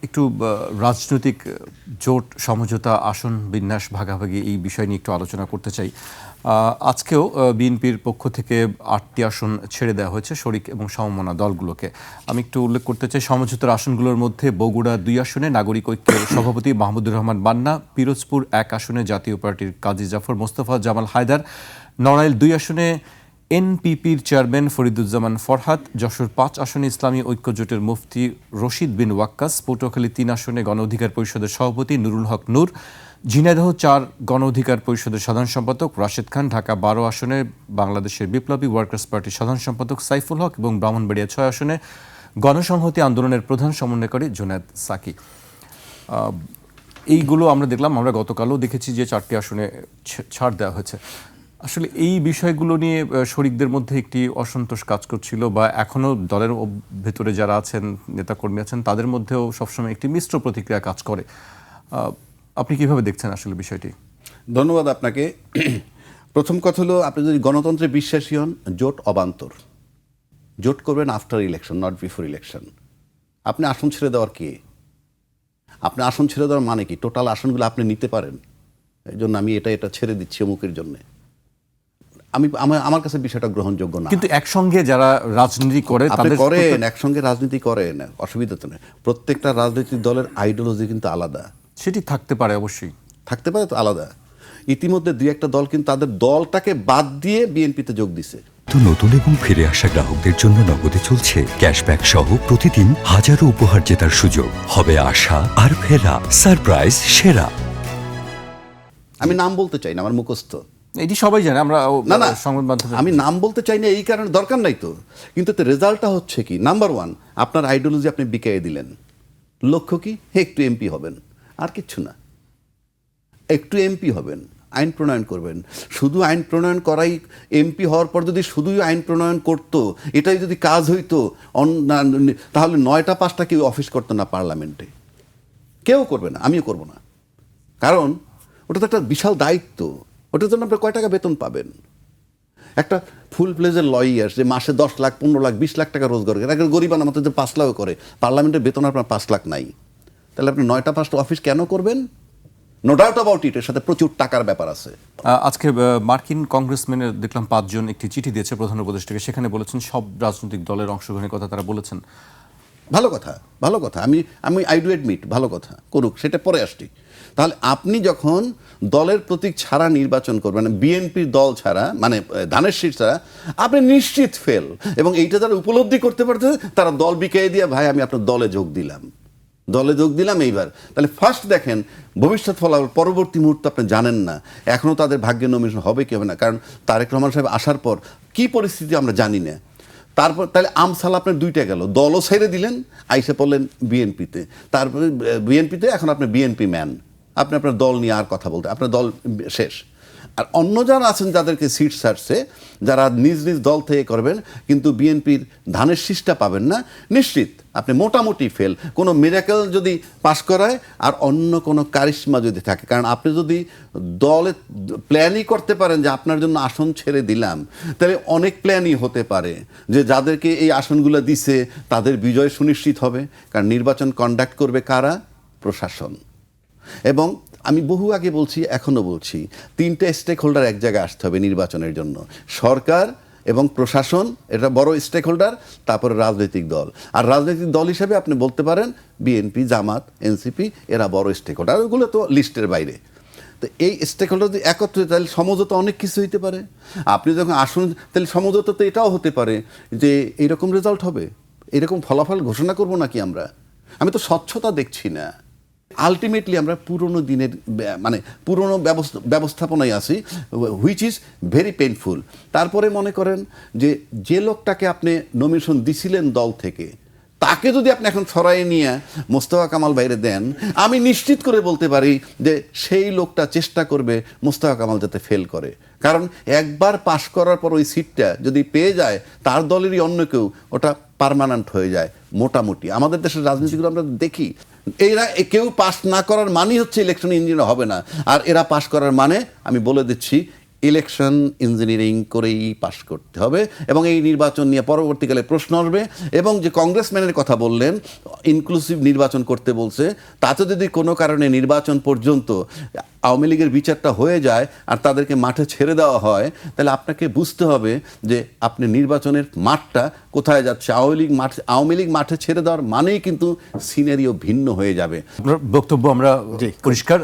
একটু রাজনৈতিক জোট সমঝোতা আসন বিন্যাস ভাগাভাগি এই বিষয় নিয়ে একটু আলোচনা করতে চাই। আজকেও বিএনপির পক্ষ থেকে 8টি আসন ছেড়ে দেওয়া হয়েছে শরিক এবং সমমনা দলগুলোকে। আমি একটু উল্লেখ করতে চাই, সমঝোতার আসনগুলোর মধ্যে বগুড়া 2 আসনে নাগরিক ঐক্যের সভাপতি মাহমুদুর রহমান বান্না, পিরোজপুর 1 আসনে জাতীয় পার্টির কাজী জাফর মোস্তফা জামাল হায়দার, নড়াইল 2 আসনে এনপিপির চেয়ারম্যান ফরিদুজ্জামান ফরহাদ, যশোর 5 আসনে ইসলামী ঐক্য জোটের মুফতি রশিদ বিন ওয়াক্কাস, পটুয়াখালী 3 আসনে গণ অধিকার পরিষদের সভাপতি নুরুল হক নূর, ঝিনাইদহ 4 গণ অধিকার পরিষদের সাধারণ সম্পাদক রাশেদ খান, ঢাকা 12 আসনে বাংলাদেশের বিপ্লবী ওয়ার্কার্স পার্টির সাধারণ সম্পাদক সাইফুল হক এবং ব্রাহ্মণবাড়িয়া 6 আসনে গণসংহতি আন্দোলনের প্রধান সমন্বয়কারী জুনায়েদ সাকি। এইগুলো আমরা দেখলাম, আমরা গতকালও দেখেছি যে 4টি আসনে ছাড় দেওয়া হয়েছে। আসলে এই বিষয়গুলো নিয়ে শরিকদের মধ্যে একটি অসন্তোষ কাজ করছিল, বা এখনও দলের ভেতরে যারা আছেন, নেতাকর্মী আছেন, তাদের মধ্যেও সবসময় একটি মিশ্র প্রতিক্রিয়া কাজ করে। আপনি কিভাবে দেখছেন আসলে বিষয়টি? ধন্যবাদ আপনাকে। প্রথম কথা হলো, আপনি যদি গণতন্ত্রে বিশ্বাসী হন, জোট অবান্তর। জোট করবেন after election, not before election. আপনি আসন ছেড়ে দেওয়ার কে? আপনি আসন ছেড়ে দেওয়ার মানে কি? টোটাল আসনগুলো আপনি নিতে পারেন, এই জন্য আমি এটা ছেড়ে দিচ্ছি অমুকের জন্যে। আমার কাছে বিষয়টা গ্রহণযোগ্য না। কিন্তু একসঙ্গে যারা রাজনীতি করে, আপনি করেন, একসঙ্গে রাজনীতি করেন, অসুবিধা তো নেই। প্রত্যেকটা রাজনৈতিক দলের আইডিওলজি কিন্তু আলাদা। সেটি থাকতে পারে, অবশ্যই থাকতে পারে, তো আলাদা। ইতিমধ্যে 2-1টা দল কিন্তু তাদের দলটাকে বাদ দিয়ে বিএনপিতে যোগ দিছে। তো নতুন এবং ফিরে আসা গ্রাহকদের জন্য নগদে চলছে ক্যাশব্যাক সহ প্রতিদিন হাজারো উপহার জেতার সুযোগ। হবে আশা আর ফেরা, সারপ্রাইজ সেরা। আমি নাম বলতে চাই না, আমার মুখস্থ, এটি সবাই জানে। আমরা না সংবাদ মাধ্যমে আমি নাম বলতে চাই না, এই কারণে দরকার নাই তো। কিন্তু রেজাল্টটা হচ্ছে কি? নাম্বার 1, আপনার আইডিওলজি আপনি বিকিয়ে দিলেন। লক্ষ্য কি? একটু এমপি হবেন, আর কিচ্ছু না। একটু এমপি হবেন, আইন প্রণয়ন করবেন। শুধু আইন প্রণয়ন করাই, এমপি হওয়ার পর যদি শুধুই আইন প্রণয়ন করতো, এটাই যদি কাজ হইতো, তাহলে 9টা 5টা কেউ অফিস করতো না পার্লামেন্টে। কেউ করবে না, আমিও করব না। কারণ ওটা তো একটা বিশাল দায়িত্ব। ওটার জন্য আপনি কয় টাকা বেতন পাবেন? একটা ফুল প্লেজের লয়ার যে মাসে 10 লাখ, 15 লাখ, 20 লাখ টাকা রোজগার করে, একটা গরিব আমাদের যে 5 লাখ করে, পার্লামেন্টের বেতন আপনার 5 লাখ নাই, তাহলে আপনি 9টা 5টা অফিস কেন করবেন? নো ডাউট অ্যাবাউট ইট, এর সাথে প্রচুর টাকার ব্যাপার আছে। আজকে মার্কিন কংগ্রেসম্যানের দেখলাম 5 জন একটি চিঠি দিয়েছে প্রধান উপদেষ্টাকে। সেখানে বলেছেন সব রাজনৈতিক দলের অংশগ্রহণের কথা তারা বলেছেন। ভালো কথা, ভালো কথা। আমি আই ডু এডমিট, ভালো কথা, করুক, সেটা পরে আসছি। তাহলে আপনি যখন দলের প্রতীক ছাড়া নির্বাচন করবেন, মানে বিএনপির দল ছাড়া, মানে ধানের শীষ ছাড়া, আপনি নিশ্চিত ফেল। এবং এইটা যারা উপলব্ধি করতে পারছে, তারা দল বিকিয়ে দিয়ে, ভাই আমি আপনার দলে যোগ দিলাম, এইবার। তাহলে ফার্স্ট দেখেন ভবিষ্যৎ ফলাফল, পরবর্তী মুহূর্তে আপনি জানেন না, এখনও তাদের ভাগ্যে নমিনেশন হবে কি হবে না। কারণ তারেক রহমান সাহেব আসার পর কি পরিস্থিতি আমরা জানি না। তারপর তাহলে আমসাল আপনার 2টা গেল, দলও ছেড়ে দিলেন, আইসে পড়লেন বিএনপিতে। তারপরে বিএনপিতে এখন আপনি বিএনপি ম্যান, আপনি আপনার দল নিয়ে আর কথা বলতে, আপনার দল শেষ। আর অন্য যারা আছেন যাদেরকে সিট ছাড়ছে, যারা নিজ নিজ দল থেকে করবেন, কিন্তু বিএনপির ধানের শীষটা পাবেন না, নিশ্চিত আপনি মোটামুটি ফেল। কোনো মিরাকেল যদি পাশ করায়, আর অন্য কোনো কারিশমা যদি থাকে, কারণ আপনি যদি দলে প্ল্যানই করতে পারেন যে আপনার জন্য আসন ছেড়ে দিলাম, তাহলে অনেক প্ল্যানই হতে পারে যে যাদেরকে এই আসনগুলো দিছে তাদের বিজয় সুনিশ্চিত হবে। কারণ নির্বাচন কন্ডাক্ট করবে কারা? প্রশাসন। এবং আমি বহু আগে বলছি, এখনও বলছি, 3টে স্টেক হোল্ডার এক জায়গায় আসতে হবে নির্বাচনের জন্য। সরকার এবং প্রশাসন, এটা বড় স্টেক হোল্ডার, তারপরে রাজনৈতিক দল। আর রাজনৈতিক দল হিসেবে আপনি বলতে পারেন বিএনপি, জামাত, এনসিপি, এরা বড় স্টেক হোল্ডার, ওগুলো তো লিস্টের বাইরে। তো এই স্টেক হোল্ডার যদি একত্রে, তাহলে সমঝোতা অনেক কিছু হইতে পারে। আপনি যখন আসুন, তাহলে সমঝোতা তো এটাও হতে পারে যে এইরকম রেজাল্ট হবে, এরকম ফলাফল ঘোষণা করব নাকি আমরা। আমি তো স্বচ্ছতা দেখছি না। আলটিমেটলি আমরা পুরনো দিনের, মানে পুরনো ব্যবস্থাপনায় আছি, হুইচ ইজ ভেরি পেইনফুল। তারপরে মনে করেন যে লোকটাকে আপনি নমিনেশন দিছিলেন দল থেকে, তাকে যদি আপনি এখন সরাই নিয়ে মোস্তফা কামাল বাইরে দেন, আমি নিশ্চিত করে বলতে পারি যে সেই লোকটা চেষ্টা করবে মোস্তফা কামাল যাতে ফেল করে। কারণ একবার পাশ করার পর ওই সিটটা যদি পেয়ে যায়, তার দলেরই অন্য কেউ, ওটা পার্মানেন্ট হয়ে যায় মোটামুটি। আমাদের দেশের রাজনীতিগুলো আমরা দেখি, এরা কেউ পাস না করার মানেই হচ্ছে ইলেকশন ইঞ্জিনিয়ার হবে না। আর এরা পাস করার মানে, আমি বলে দিচ্ছি, ইলেকশন ইঞ্জিনিয়ারিং করেই পাশ করতে হবে এবং এই নির্বাচন নিয়ে পরবর্তীকালে প্রশ্ন আসবে। এবং যে কংগ্রেসম্যানের কথা বললেন ইনক্লুসিভ নির্বাচন করতে বলছে, তাতে যদি কোনো কারণে নির্বাচন পর্যন্ত আওয়ামী লীগের বিচারটা হয়ে যায় আর তাদেরকে মাঠে ছেড়ে দেওয়া হয়, তাহলে আপনাকে বুঝতে হবে যে আপনি নির্বাচনের মাঠটা কোথায় যাচ্ছে। আওয়ামী লীগ মাঠে ছেড়ে দেওয়ার মানেই কিন্তু সিনারিও ভিন্ন হয়ে যাবে। আপনার বক্তব্য আমরা পরিষ্কার।